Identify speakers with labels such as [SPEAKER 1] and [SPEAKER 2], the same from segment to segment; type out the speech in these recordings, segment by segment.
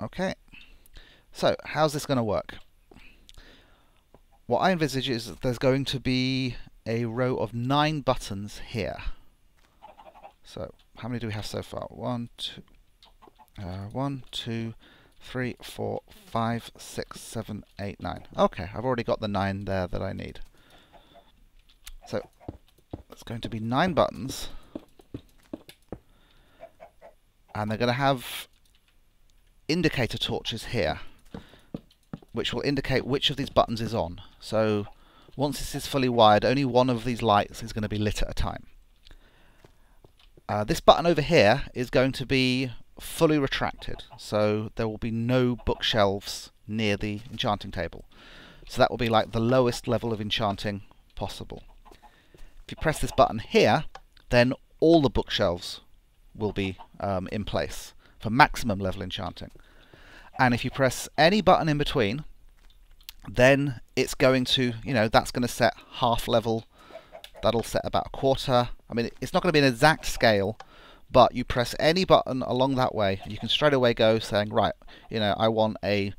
[SPEAKER 1] Okay, so how's this going to work? What I envisage is that there's going to be a row of 9 buttons here. So how many do we have so far? 1, 2, 3, 4, 5, 6, 7, 8, 9. Okay, I've already got the 9 there that I need. So there's going to be 9 buttons, and they're going to have indicator torches here, which will indicate which of these buttons is on. So once this is fully wired, only one of these lights is going to be lit at a time. This button over here is going to be fully retracted, so there will be no bookshelves near the enchanting table. So that will be like the lowest level of enchanting possible. If you press this button here, then all the bookshelves will be in place for maximum level enchanting. And if you press any button in between, then it's going to, that's going to set half level. That'll set about a quarter. I mean, it's not going to be an exact scale, but you press any button along that way, and you can straight away go saying, right, I want a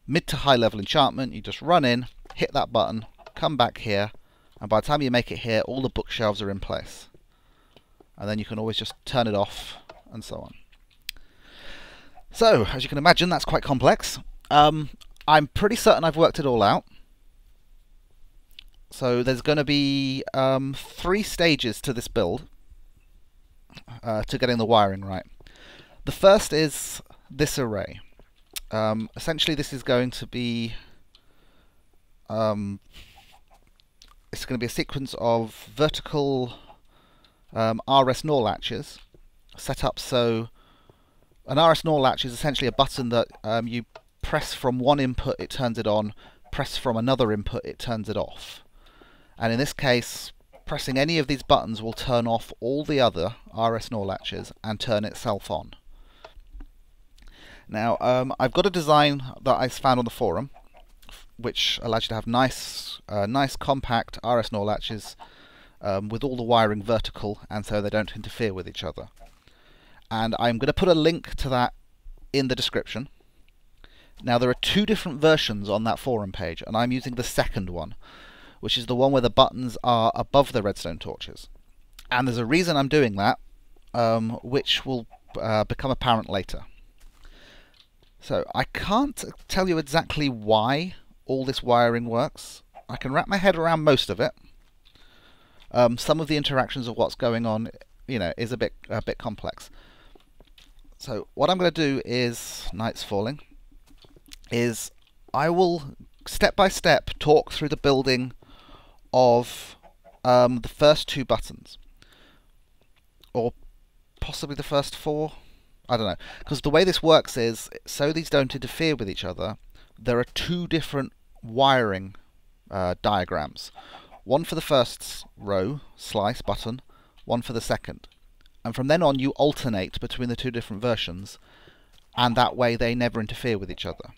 [SPEAKER 1] mid to high level enchantment. You just run in, hit that button, come back here, and by the time you make it here, all the bookshelves are in place. And then you can always just turn it off, and so on. So, as you can imagine, that's quite complex. I'm pretty certain I've worked it all out. So there's going to be 3 stages to this build to getting the wiring right. The first is this array. Essentially, this is going to be it's going to be a sequence of vertical RS NOR latches set up so an RS NOR latch is essentially a button that you press from one input, it turns it on, press from another input, it turns it off. And in this case, pressing any of these buttons will turn off all the other RS NOR latches and turn itself on. Now, I've got a design that I found on the forum, which allows you to have nice compact RS NOR latches with all the wiring vertical, and so they don't interfere with each other. And I'm going to put a link to that in the description. Now, there are 2 different versions on that forum page, and I'm using the second one, which is the one where the buttons are above the redstone torches. And there's a reason I'm doing that, which will become apparent later. So I can't tell you exactly why all this wiring works. I can wrap my head around most of it. Some of the interactions of what's going on, is a bit complex. So what I'm going to do is, night's falling, is I will step by step talk through the building of the first 2 buttons, or possibly the first 4. I don't know, because the way this works is, so these don't interfere with each other, there are 2 different wiring diagrams. One for the first row, slice button, one for the second. And from then on you alternate between the 2 different versions, and that way they never interfere with each other.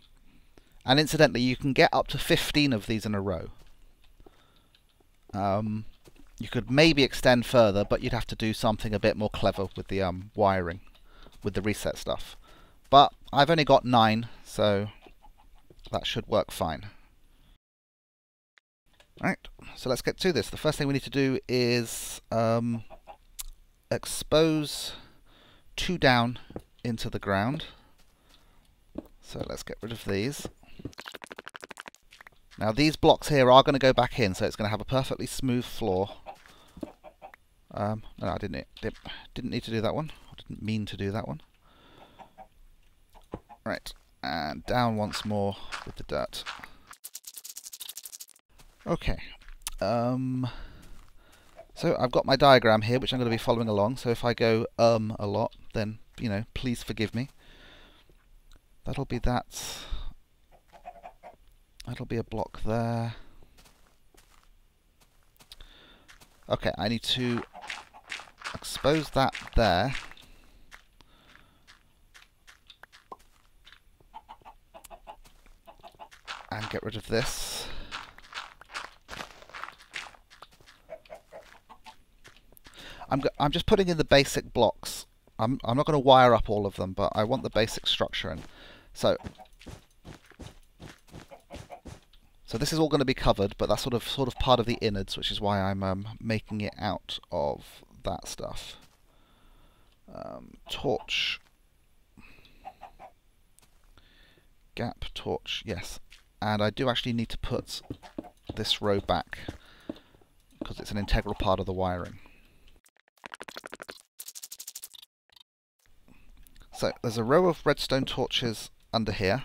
[SPEAKER 1] And incidentally, you can get up to 15 of these in a row. You could maybe extend further, but you'd have to do something a bit more clever with the wiring, with the reset stuff. But I've only got 9, so that should work fine. Right, so let's get to this. The first thing we need to do is expose 2 down into the ground. So let's get rid of these. Now these blocks here are going to go back in, so it's going to have a perfectly smooth floor. No, I didn't need to do that one. I didn't mean to do that one. Right, and down once more with the dirt. Okay. So I've got my diagram here, which I'm going to be following along. So if I go a lot, then please forgive me. That'll be that. That'll be a block there. Okay, I need to expose that there. And get rid of this. I'm just putting in the basic blocks. I'm not going to wire up all of them, but I want the basic structure in. So this is all going to be covered, but that's sort of part of the innards, which is why I'm making it out of that stuff. Torch. Gap, torch, yes. And I do actually need to put this row back, because it's an integral part of the wiring. So there's a row of redstone torches under here.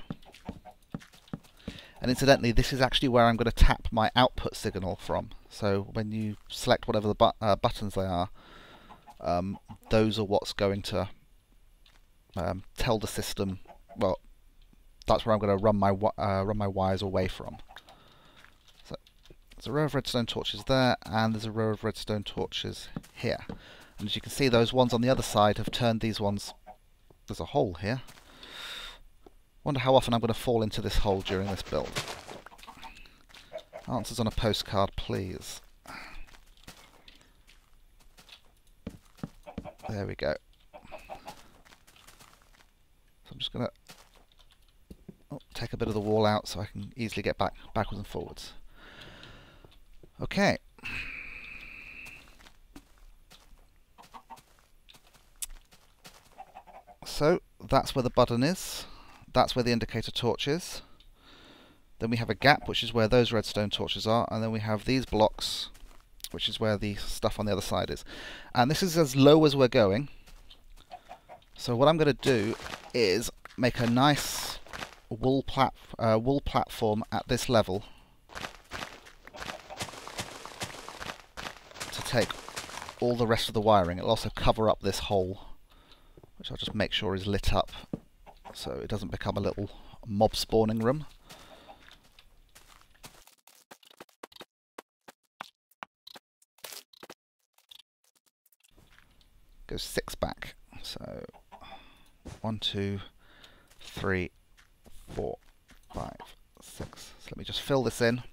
[SPEAKER 1] And incidentally, this is actually where I'm going to tap my output signal from. So when you select whatever the buttons they are, those are what's going to tell the system, well, that's where I'm going to run my wires away from. So there's a row of redstone torches there, and there's a row of redstone torches here. And as you can see, those ones on the other side have turned these ones. There's a hole here. Wonder how often I'm going to fall into this hole during this build. Answers on a postcard, please. There we go. So I'm just going to take a bit of the wall out so I can easily get backwards and forwards. Okay. So that's where the button is. That's where the indicator torch is. Then we have a gap, which is where those redstone torches are, and then we have these blocks, which is where the stuff on the other side is. And this is as low as we're going. So what I'm going to do is make a nice wool platform at this level to take all the rest of the wiring. It'll also cover up this hole, which I'll just make sure is lit up, so it doesn't become a little mob spawning room. Goes 6 back. So 1, 2, 3, 4, 5, 6. So let me just fill this in.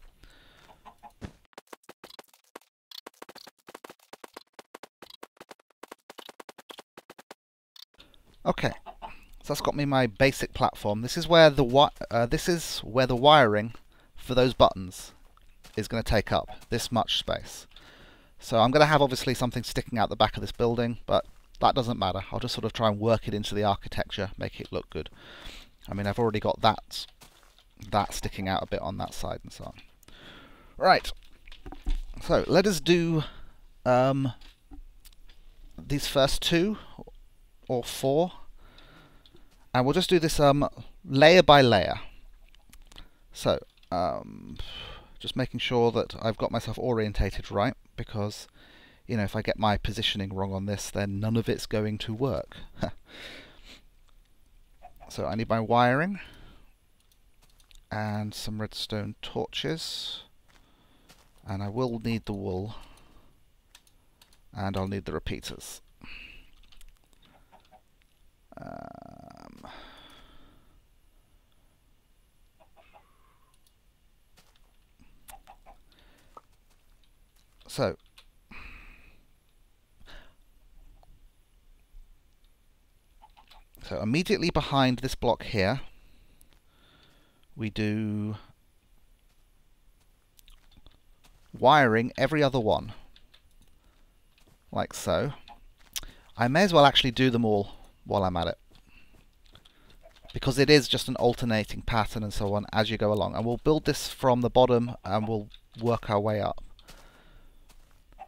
[SPEAKER 1] Okay. So that's got me my basic platform. This is where the wiring for those buttons is going to take up this much space. So I'm going to have obviously something sticking out the back of this building, but that doesn't matter. I'll just sort of try and work it into the architecture, make it look good. I mean, I've already got that sticking out a bit on that side and so on. Right. So let us do these first 2 or 4. And we'll just do this layer by layer. So, just making sure that I've got myself orientated right, because, you know, if I get my positioning wrong on this, then none of it's going to work. So I need my wiring, and some redstone torches, and I will need the wool, and I'll need the repeaters. So immediately behind this block here, we do wiring every other one, like so. I may as well actually do them all while I'm at it, because it is just an alternating pattern and so on as you go along. And we'll build this from the bottom and we'll work our way up.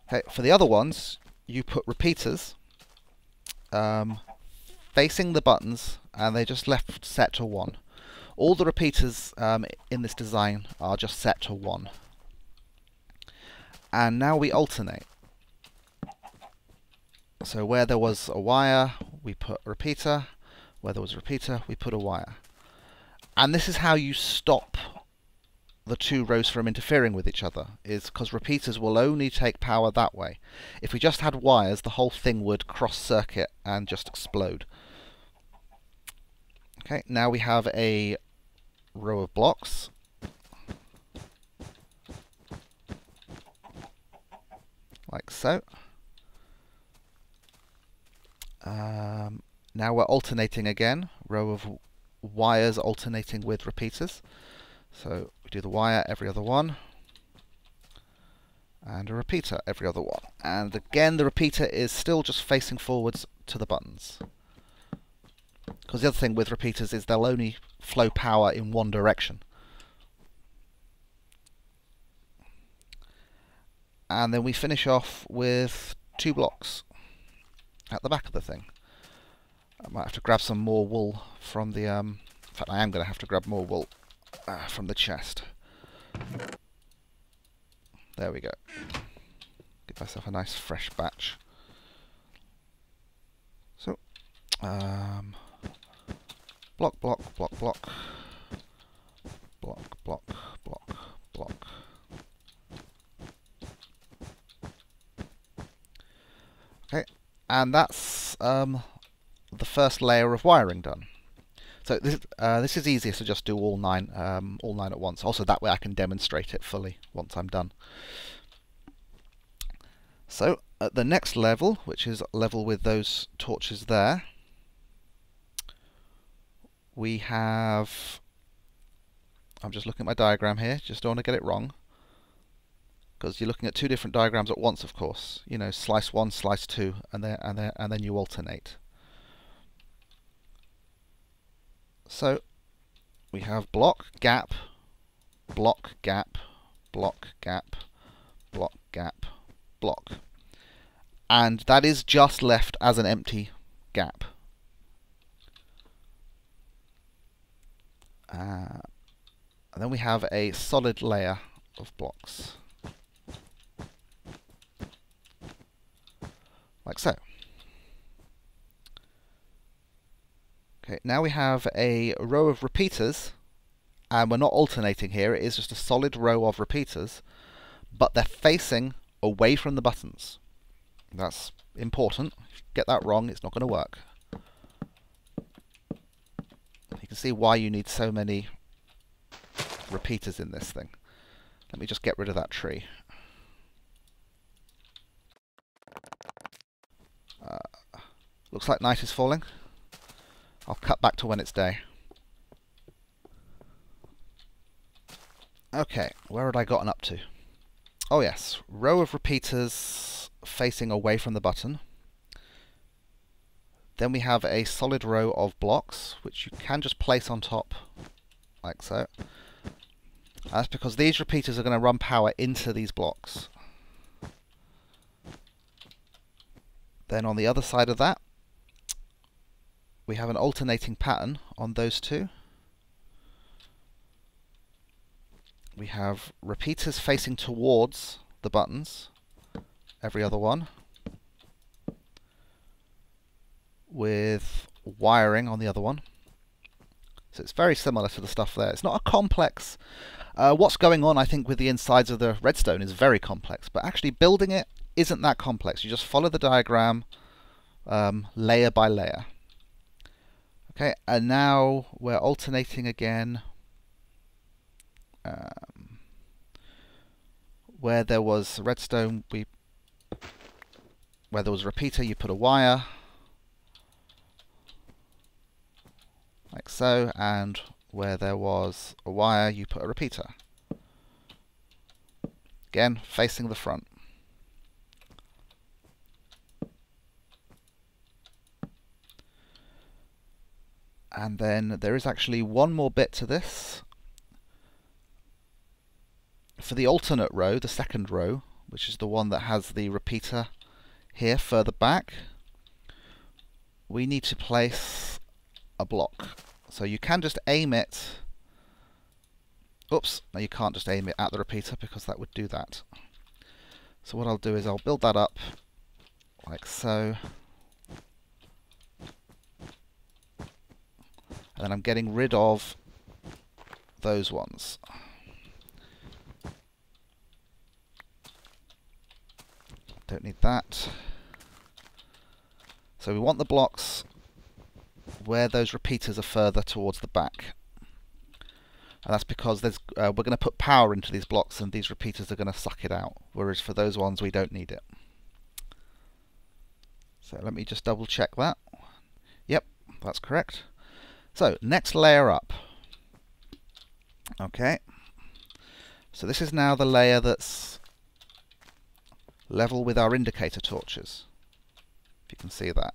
[SPEAKER 1] Okay, for the other ones, you put repeaters facing the buttons, and they just left set to 1. All the repeaters in this design are just set to 1. And now we alternate. So where there was a wire, we put a repeater. Where there was a repeater, we put a wire. And this is how you stop the 2 rows from interfering with each other, is because repeaters will only take power that way. If we just had wires, the whole thing would cross-circuit and just explode. Okay, now we have a row of blocks. Like so. Now we're alternating again. Row of wires alternating with repeaters. So we do the wire every other one, and a repeater every other one. And again, the repeater is still just facing forwards to the buttons. Because the other thing with repeaters is they'll only flow power in one direction. And then we finish off with 2 blocks at the back of the thing. I might have to grab some more wool from the... in fact, I am going to have to grab more wool from the chest. There we go. Give myself a nice fresh batch. So, block, block, block, block. Block, block, block, block. Okay, and that's the first layer of wiring done. So this is easier to just do all nine at once. Also, that way I can demonstrate it fully once I'm done. So at the next level, which is level with those torches there, we have... I'm just looking at my diagram here. Just don't want to get it wrong, because you're looking at 2 different diagrams at once, of course. You know, slice 1, slice 2, and then you alternate. So we have block, gap, block, gap, block, gap, block, gap, block. And that is just left as an empty gap. And then we have a solid layer of blocks. Like so. Okay, now we have a row of repeaters, and we're not alternating here, it is just a solid row of repeaters, but they're facing away from the buttons. That's important. If you get that wrong, it's not going to work. You can see why you need so many repeaters in this thing. Let me just get rid of that tree. Looks like night is falling. I'll cut back to when it's day. Okay, where had I gotten up to? Oh yes, row of repeaters facing away from the button. Then we have a solid row of blocks, which you can just place on top, like so. That's because these repeaters are going to run power into these blocks. Then on the other side of that, we have an alternating pattern on those 2. We have repeaters facing towards the buttons, every other one, with wiring on the other one. So it's very similar to the stuff there. It's not a complex... what's going on, I think, with the insides of the redstone is very complex, but actually building it isn't that complex. You just follow the diagram layer by layer. Okay, and now we're alternating again. Where there was redstone, where there was a repeater, you put a wire, like so, and where there was a wire, you put a repeater. Again, facing the front. And then there is actually one more bit to this. For the alternate row, the second row, which is the one that has the repeater here further back, we need to place a block. So you can just aim it... Oops, no, you can't just aim it at the repeater because that would do that. So what I'll do is I'll build that up like so. And then I'm getting rid of those ones. Don't need that. So we want the blocks where those repeaters are further towards the back. And that's because there's, we're going to put power into these blocks and these repeaters are going to suck it out. Whereas for those ones we don't need it. So let me just double check that. Yep, that's correct. So next layer up. Okay. So this is now the layer that's level with our indicator torches. If you can see that.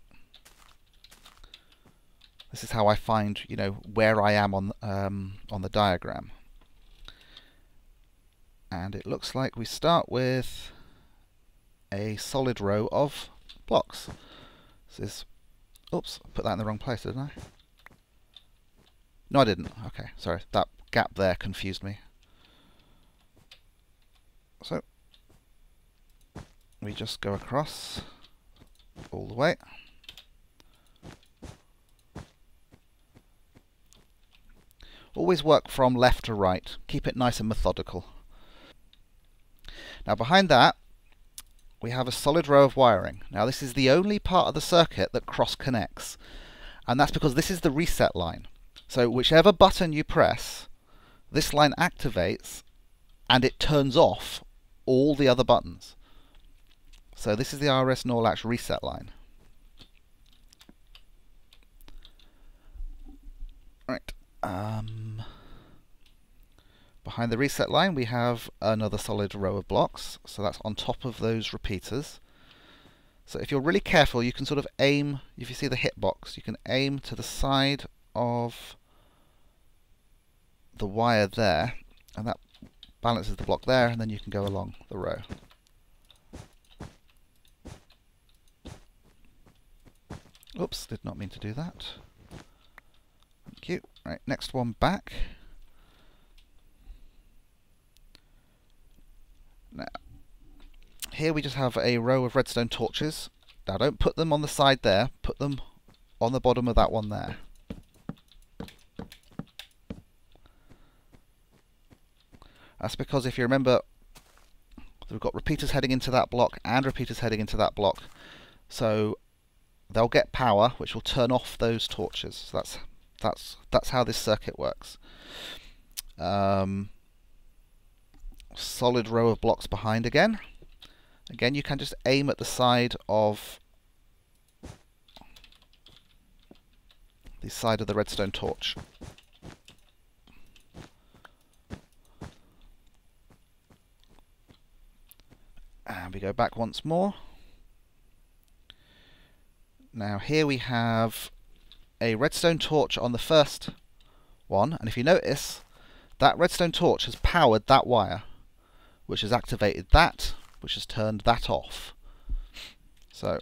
[SPEAKER 1] This is how I find, you know, where I am on the diagram. And it looks like we start with a solid row of blocks. This is, oops, I put that in the wrong place, didn't I? No, I didn't. Okay, sorry, that gap there confused me. So we just go across all the way. Always work from left to right. Keep it nice and methodical. Now behind that, we have a solid row of wiring. Now this is the only part of the circuit that cross connects. And that's because this is the reset line. So whichever button you press, this line activates and it turns off all the other buttons. So this is the RS NOR latch reset line. Right. Behind the reset line we have another solid row of blocks, so that's on top of those repeaters. So if you're really careful, you can sort of aim, if you see the hitbox, you can aim to the side of the wire there, and that balances the block there, and then you can go along the row. Oops, did not mean to do that. Thank you. Right, next one back. Now, here we just have a row of redstone torches. Now don't put them on the side there, put them on the bottom of that one there. That's because if you remember, we've got repeaters heading into that block and repeaters heading into that block. So they'll get power, which will turn off those torches. So that's how this circuit works. Solid row of blocks behind again. Again, you can just aim at the side of the redstone torch. And we go back once more. Now here we have a redstone torch on the first one, and if you notice, that redstone torch has powered that wire, which has activated that, which has turned that off. So,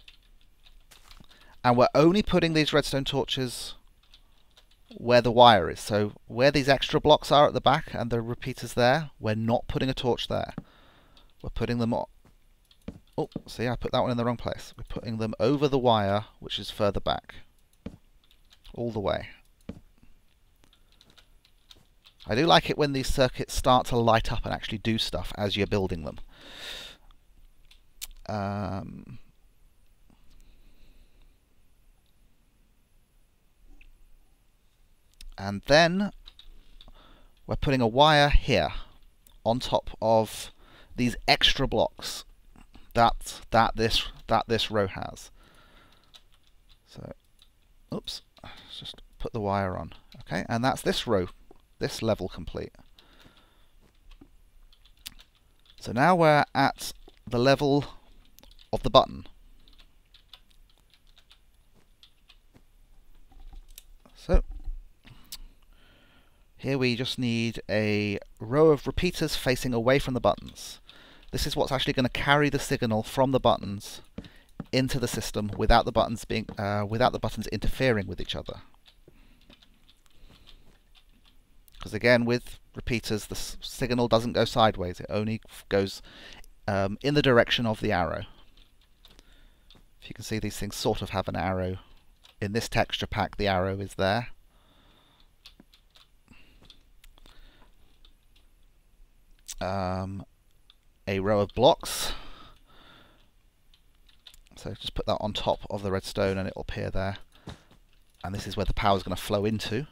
[SPEAKER 1] and we're only putting these redstone torches where the wire is. So where these extra blocks are at the back and the repeaters there, we're not putting a torch there. We're putting them on. Oh, see, I put that one in the wrong place. We're putting them over the wire, which is further back. All the way. I do like it when these circuits start to light up and actually do stuff as you're building them. And then we're putting a wire here on top of these extra blocks that this row has. So, oops, let's just put the wire on. Okay, and that's this row, this level complete. So now we're at the level of the button. So here we just need a row of repeaters facing away from the buttons. This is what's actually going to carry the signal from the buttons into the system without the buttons interfering with each other. Because again, with repeaters, the signal doesn't go sideways; it only goes in the direction of the arrow. If you can see, these things sort of have an arrow. In this texture pack, the arrow is there. A row of blocks. So just put that on top of the redstone and it will appear there. And this is where the power is going to flow into.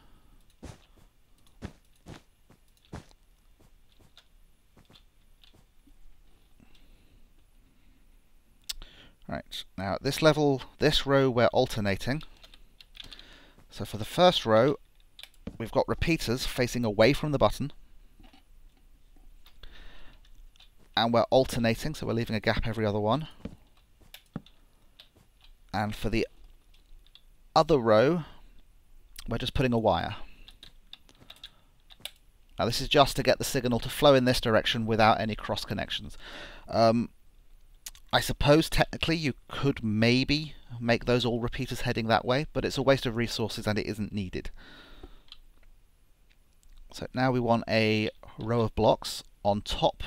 [SPEAKER 1] Right, now at this level, this row we're alternating. So for the first row, we've got repeaters facing away from the button, and we're alternating, so we're leaving a gap every other one. And for the other row, we're just putting a wire. Now this is just to get the signal to flow in this direction without any cross connections. I suppose technically you could maybe make those all repeaters heading that way, but it's a waste of resources and it isn't needed. So now we want a row of blocks on top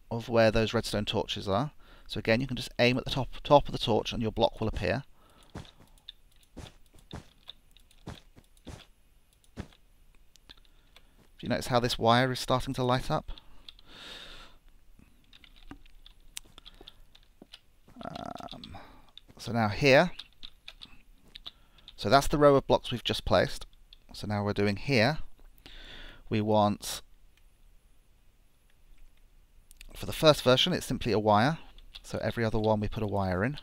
[SPEAKER 1] of where those redstone torches are. So again, you can just aim at the top of the torch and your block will appear. Do you notice how this wire is starting to light up? So now here, so that's the row of blocks we've just placed. So now we're doing here, we want, for the first version it's simply a wire, so every other one we put a wire in.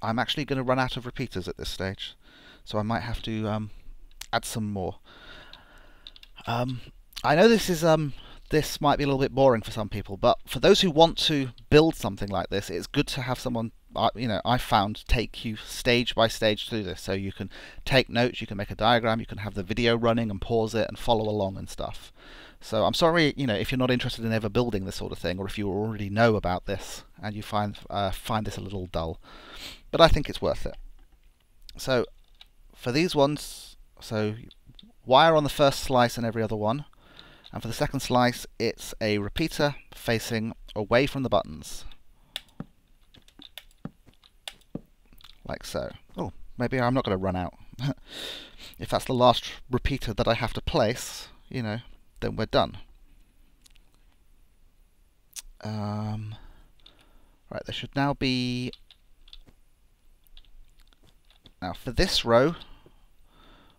[SPEAKER 1] I'm actually going to run out of repeaters at this stage, so I might have to add some more. I know this might be a little bit boring for some people, but for those who want to build something like this, it's good to have someone, I found, take you stage by stage through this. So you can take notes, you can make a diagram, you can have the video running and pause it and follow along and stuff. So I'm sorry, if you're not interested in ever building this sort of thing, or if you already know about this and you find this a little dull, but I think it's worth it. So for these ones, so wire on the first slice and every other one, and for the second slice it's a repeater facing away from the buttons, like so. Oh, maybe I'm not going to run out. If that's the last repeater that I have to place, then we're done. Right, there should now be... Now for this row,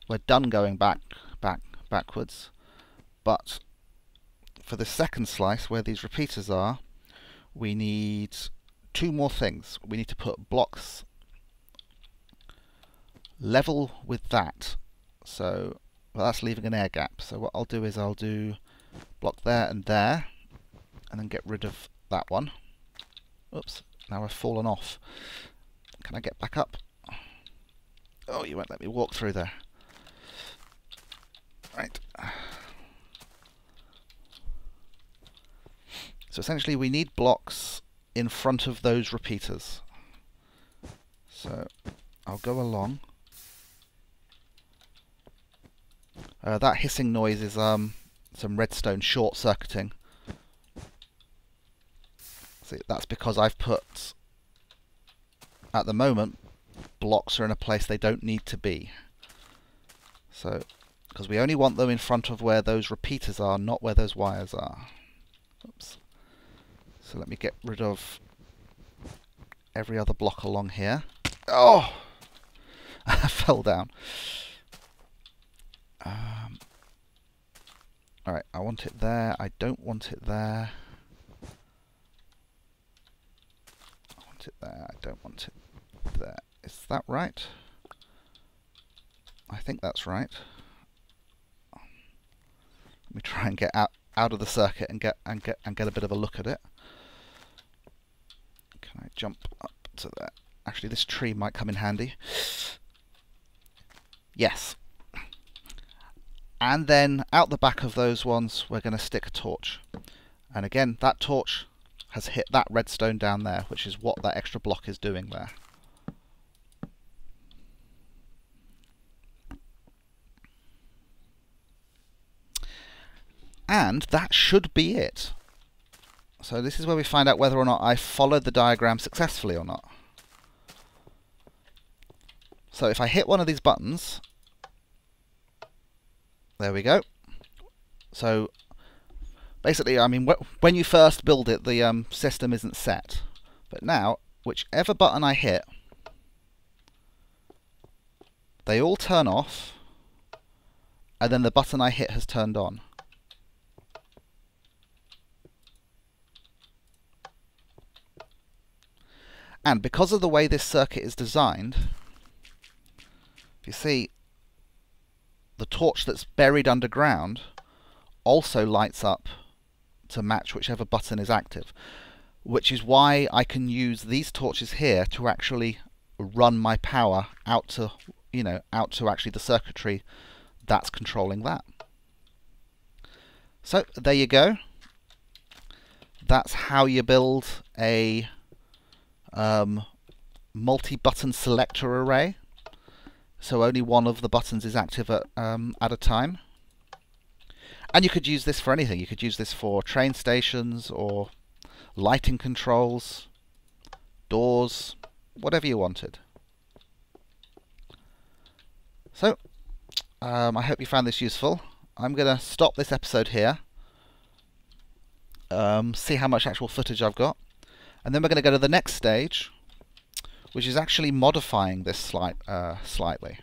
[SPEAKER 1] we're done going backwards, but for the second slice where these repeaters are, we need two more things. We need to put blocks level with that. So, well, that's leaving an air gap. So what I'll do is I'll do block there, and then get rid of that one. Oops, now I've fallen off. Can I get back up? Oh, you won't let me walk through there. Right. So essentially we need blocks in front of those repeaters. So I'll go along. That hissing noise is some redstone short-circuiting. See, that's because I've put, at the moment, blocks are in a place they don't need to be. So, because we only want them in front of where those repeaters are, not where those wires are. Oops. So let me get rid of every other block along here. Oh! I fell down. Alright, I want it there. I don't want it there. I want it there. I don't want it there. Is that right? I think that's right. Let me try and get out of the circuit and get a bit of a look at it. Can I jump up to there? Actually, this tree might come in handy. Yes. And then out the back of those ones, we're going to stick a torch. And again, that torch has hit that redstone down there, which is what that extra block is doing there. And that should be it. So this is where we find out whether or not I followed the diagram successfully or not. So if I hit one of these buttons, there we go. So basically, I mean, when you first build it, the system isn't set. But now, whichever button I hit, they all turn off, and then the button I hit has turned on. And because of the way this circuit is designed, you see the torch that's buried underground also lights up to match whichever button is active, which is why I can use these torches here to actually run my power out to, out to actually the circuitry that's controlling that. So there you go. That's how you build a multi-button selector array. So only one of the buttons is active at a time. And you could use this for anything. You could use this for train stations or lighting controls, doors, whatever you wanted. So, I hope you found this useful. I'm going to stop this episode here, see how much actual footage I've got, and then we're going to go to the next stage, which is actually modifying this slightly.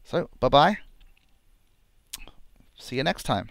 [SPEAKER 1] So, bye-bye. See you next time.